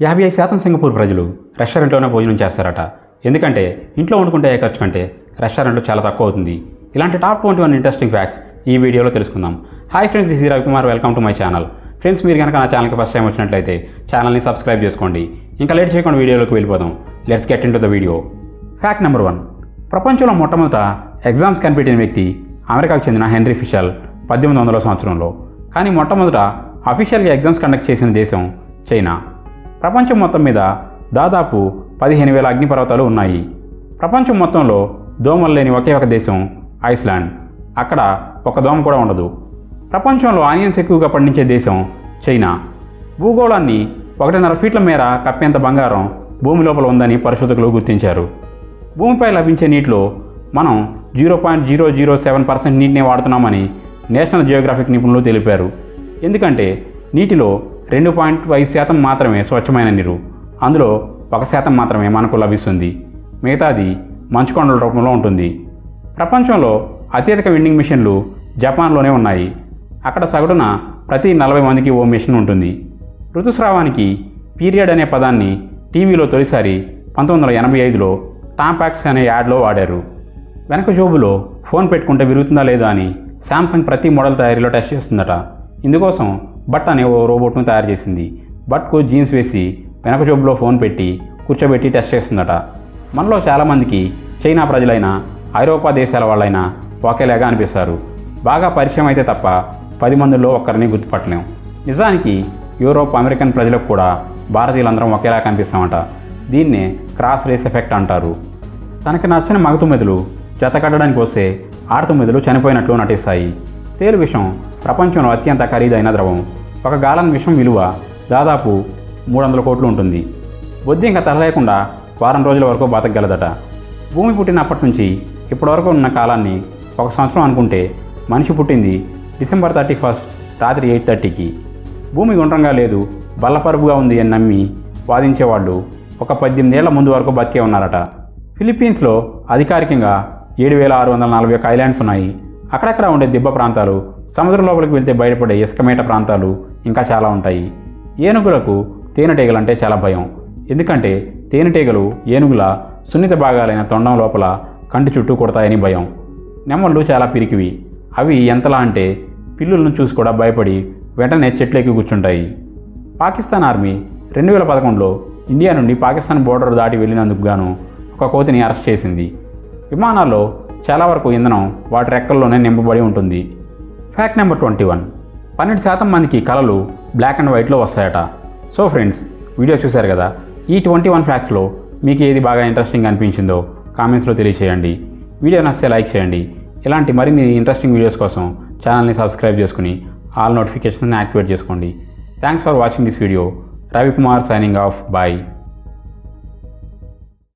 55% Singapore ప్రజలు రెస్టారెంట్లోనే భోజనం చేస్తారట. ఎందుకంటే ఇంట్లో వండుకుంటే ఏ ఖర్చు కంటే రెస్టారెంట్లో చాలా తక్కువ అవుతుంది. ఇలాంటి టాప్ 21 ఇంట్రెస్టింగ్ ఫ్యాక్ట్స్ ఈ వీడియోలో తెలుసుకుందాం. Hi friends, this is Ravikumar. Welcome to my channel. Friends, మీరు కనుక నా ఛానల్కి ఫస్ట్ టైం వచ్చినట్లయితే ఛానల్ని సబ్స్క్రైబ్ చేసుకోండి. ఇంకా లేట్ చేయకుండా వీడియోలోకి వెళ్ళిపోదాం. Let's get in to the video. Fact number 1. ప్రపంచంలో మొట్టమొదట ఎగ్జామ్స్ కనిపెట్టిన వ్యక్తి అమెరికాకు చెందిన హెన్రీ ఫిషర్ 1800వ సంవత్సరంలో. కానీ మొట్టమొదట అఫీషియల్గా ఎగ్జామ్స్ కండక్ట్ చేసిన దేశం చైనా. ప్రపంచం మొత్తం మీద దాదాపు 15,000 అగ్నిపర్వతాలు ఉన్నాయి. ప్రపంచం మొత్తంలో దోమలు లేని ఒకే ఒక దేశం ఐస్లాండ్. అక్కడ ఒక దోమ కూడా ఉండదు. ప్రపంచంలో ఆనియన్స్ ఎక్కువగా పండించే దేశం చైనా. భూగోళాన్ని 1.5 ఫీట్ల మేర కప్పేంత బంగారం భూమి లోపల ఉందని పరిశోధకులు గుర్తించారు. భూమిపై లభించే నీటిలో మనం 0.007% నీటిని వాడుతున్నామని నేషనల్ జియోగ్రాఫిక్ నిపుణులు తెలిపారు. ఎందుకంటే నీటిలో 2.5% మాత్రమే స్వచ్ఛమైన నీరు. అందులో 1% మాత్రమే మనకు లభిస్తుంది. మిగతాది మంచుకొండల రూపంలో ఉంటుంది. ప్రపంచంలో అత్యధిక వెండింగ్ మిషన్లు జపాన్లోనే ఉన్నాయి. అక్కడ సగటున ప్రతి 40 మందికి ఓ మిషన్ ఉంటుంది. ఋతుస్రావానికి పీరియడ్ అనే పదాన్ని టీవీలో తొలిసారి 1985లో టాంపాక్స్ అనే యాడ్లో వాడారు. వెనక జోబులో ఫోన్ పెట్టుకుంటే విరుగుతుందా లేదా అని శాంసంగ్ ప్రతి మోడల్ తయారీలో టెస్ట్ చేస్తుందట. ఇందుకోసం బట్ అనే ఓ రోబోట్ను తయారు చేసింది. బట్కు జీన్స్ వేసి వెనక జోబులో ఫోన్ పెట్టి కూర్చోబెట్టి టెస్ట్ చేస్తుందట. మనలో చాలామందికి చైనా ప్రజలైనా ఐరోపా దేశాల వాళ్ళైనా ఒకేలాగా అనిపిస్తారు. బాగా పరిచయం అయితే తప్ప 10 మందిలో ఒక్కరిని గుర్తుపట్టలేం. నిజానికి యూరోప్, అమెరికన్ ప్రజలకు కూడా భారతీయులందరం ఒకేలా కనిపిస్తామట. దీన్నే క్రాస్ రేస్ ఎఫెక్ట్ అంటారు. తనకి నచ్చిన మగ తుమ్మెదలు జత కట్టడానికి వస్తే ఆడతుమ్మెదలు చనిపోయినట్లు నటిస్తాయి. తేలు విషం ప్రపంచంలో అత్యంత ఖరీదైన ద్రవం. ఒక గాలన్ విషం విలువ దాదాపు 300 కోట్లు ఉంటుంది. బొద్దింక తలలేకుండా వారం రోజుల వరకు బతకగలదట. భూమి పుట్టినప్పటి నుంచి ఇప్పటివరకు ఉన్న కాలాన్ని 1 సంవత్సరం అనుకుంటే మనిషి పుట్టింది డిసెంబర్ 31 రాత్రి 8:30కి. భూమి గుండ్రంగా లేదు, బల్లపరుపుగా ఉంది అని నమ్మి వాదించేవాళ్ళు ఒక 18 ఏళ్ల ముందు వరకు బతికే ఉన్నారట. ఫిలిప్పీన్స్లో అధికారికంగా 7,641 ఐలాండ్స్ ఉన్నాయి. అక్కడక్కడ ఉండే దిబ్బ ప్రాంతాలు, సముద్రం లోపలికి వెళ్తే బయటపడే ఇసుకమేట ప్రాంతాలు ఇంకా చాలా ఉంటాయి. ఏనుగులకు తేనెటీగలంటే చాలా భయం. ఎందుకంటే తేనెటీగలు ఏనుగుల సున్నిత భాగాలైన తొండం లోపల కంటి చుట్టూ కొడతాయని భయం. నెమళ్ళు చాలా పిరికివి. అవి ఎంతలా అంటే పిల్లులను చూసి కూడా భయపడి వెంటనే చెట్లెక్కి కూర్చుంటాయి. పాకిస్తాన్ ఆర్మీ 2011లో ఇండియా నుండి పాకిస్తాన్ బోర్డర్ దాటి వెళ్ళినందుకు గాను ఒక కోతిని అరెస్ట్ చేసింది. విమానాల్లో చాలా వరకు ఇంధనం వాటి రెక్కల్లోనే నింపబడి ఉంటుంది. Fact number 21. 12% మందికి కళలు బ్లాక్ అండ్ వైట్లో వస్తాయట. సో ఫ్రెండ్స్, వీడియో చూశారు కదా. ఈ 21 ఫ్యాక్ట్స్లో మీకు ఏది బాగా ఇంట్రెస్టింగ్ అనిపించిందో కామెంట్స్లో తెలియచేయండి. వీడియో నచ్చితే లైక్ చేయండి. ఇలాంటి మరిన్ని ఇంట్రెస్టింగ్ వీడియోస్ కోసం ఛానల్ని సబ్స్క్రైబ్ చేసుకుని ఆల్ నోటిఫికేషన్ని యాక్టివేట్ చేసుకోండి. Thanks for watching this video. Ravikumar signing off. Bye.